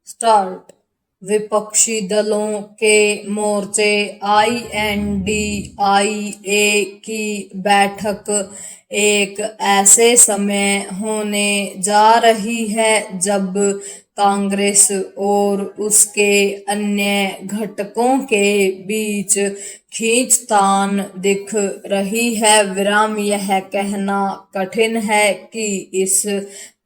Start. विपक्षी दलों के मोर्चे INDIA की बैठक एक ऐसे समय होने जा रही है जब कांग्रेस और उसके अन्य घटकों के बीच खींचतान दिख रही है। यह कहना कठिन है कि इस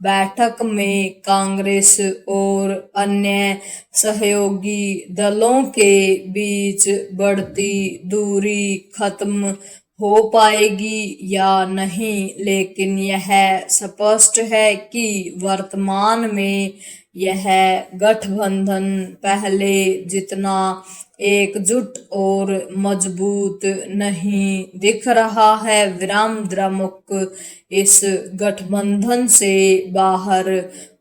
बैठक में कांग्रेस और अन्य सहयोगी दलों के बीच बढ़ती दूरी खत्म हो पाएगी या नहीं, लेकिन यह स्पष्ट है कि वर्तमान में यह गठबंधन पहले जितना एकजुट और मजबूत नहीं दिख रहा है। द्रमुक इस गठबंधन से बाहर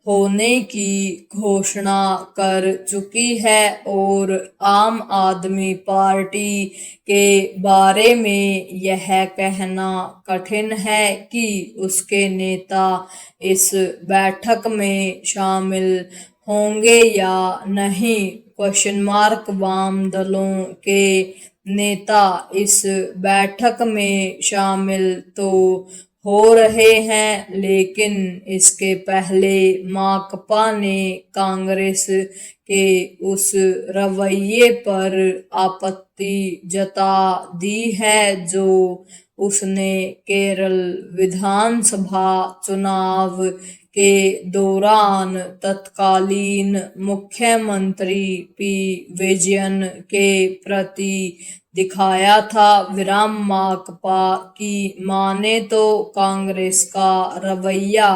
होने की घोषणा कर चुकी है और आम आदमी पार्टी के बारे में यह कहना कठिन है कि उसके नेता इस बैठक में शामिल होंगे या नहीं। वाम दलों के नेता इस बैठक में शामिल तो हो रहे हैं, लेकिन इसके पहले माकपा ने कांग्रेस के उस रवैये पर आपत्ति जता दी है जो उसने केरल विधानसभा चुनाव के दौरान तत्कालीन मुख्यमंत्री पी विजयन के प्रति दिखाया था। माकपा की माने तो कांग्रेस का रवैया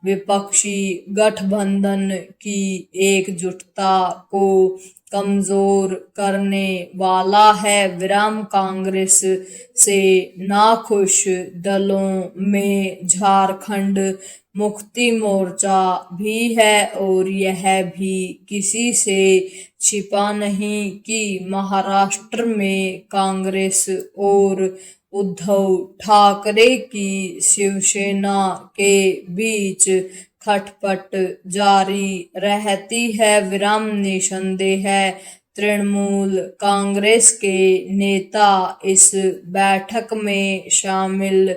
विपक्षी गठबंधन की एकजुटता को कमजोर करने वाला है। कांग्रेस से नाखुश दलों में झारखंड मुक्ति मोर्चा भी है और यह भी किसी से छिपा नहीं कि महाराष्ट्र में कांग्रेस और उद्धव ठाकरे की शिवसेना के बीच खटपट जारी रहती है। निसंदेह तृणमूल कांग्रेस के नेता इस बैठक में शामिल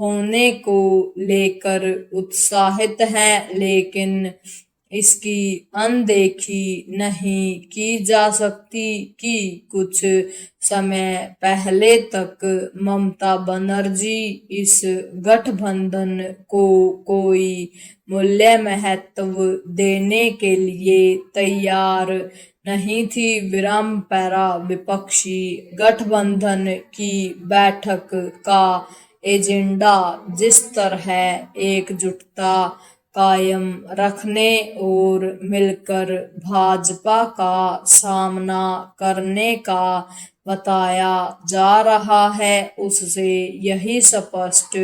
होने को लेकर उत्साहित हैं, लेकिन इसकी अनदेखी नहीं की जा सकती कि कुछ समय पहले तक ममता बनर्जी इस गठबंधन को कोई मूल्य महत्व देने के लिए तैयार नहीं थी। विपक्षी गठबंधन की बैठक का एजेंडा जिस तरह एकजुटता कायम रखने और मिलकर भाजपा का सामना करने का बताया जा रहा है, उससे यही स्पष्ट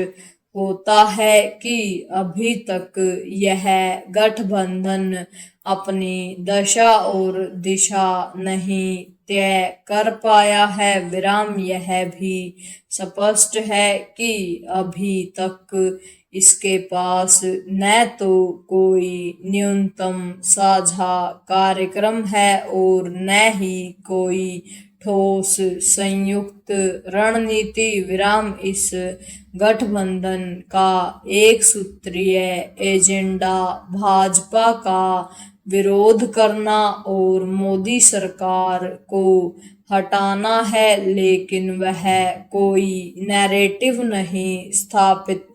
होता है कि अभी तक यह गठबंधन अपनी दशा और दिशा नहीं तय कर पाया है। यह भी स्पष्ट है कि अभी तक इसके पास न तो कोई न्यूनतम साझा कार्यक्रम है और न ही कोई ठोस संयुक्त रणनीति। इस गठबंधन का एक सूत्रीय एजेंडा भाजपा का विरोध करना और मोदी सरकार को हटाना है, लेकिन वह कोई नैरेटिव नहीं स्थापित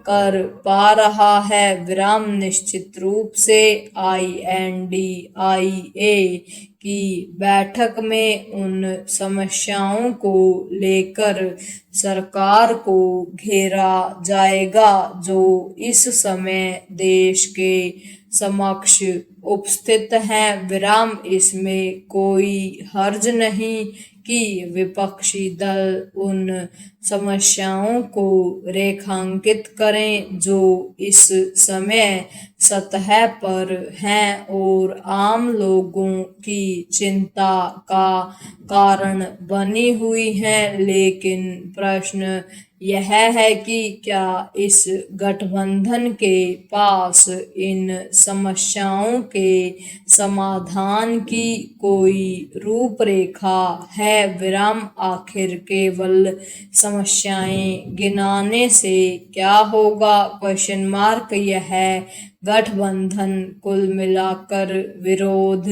कर पा रहा है। निश्चित रूप से INDIA की बैठक में उन समस्याओं को लेकर सरकार को घेरा जाएगा जो इस समय देश के समक्ष उपस्थित हैं। इसमें कोई हर्ज नहीं कि विपक्षी दल उन समस्याओं को रेखांकित करें जो इस समय सतह पर हैं और आम लोगों की चिंता का कारण बनी हुई हैं। लेकिन प्रश्न यह है कि क्या इस गठबंधन के पास इन समस्याओं के समाधान की कोई रूपरेखा है? आखिर केवल समस्याएं गिनाने से क्या होगा? यह गठबंधन कुल मिलाकर विरोध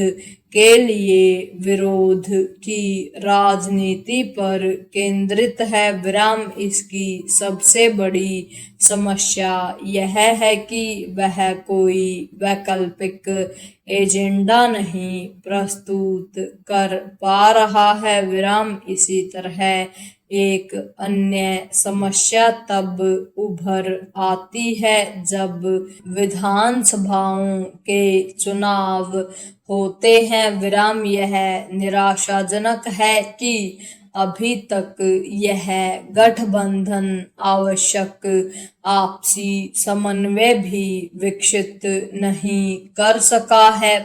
के लिए विरोध की राजनीति पर केंद्रित है। इसकी सबसे बड़ी समस्या यह है कि वह कोई वैकल्पिक एजेंडा नहीं प्रस्तुत कर पा रहा है। इसी तरह एक अन्य समस्या तब उभर आती है जब विधानसभाओं के चुनाव होते हैं। यह निराशाजनक है कि अभी तक यह गठबंधन आवश्यक आपसी समन्वय भी विकसित नहीं कर सका है।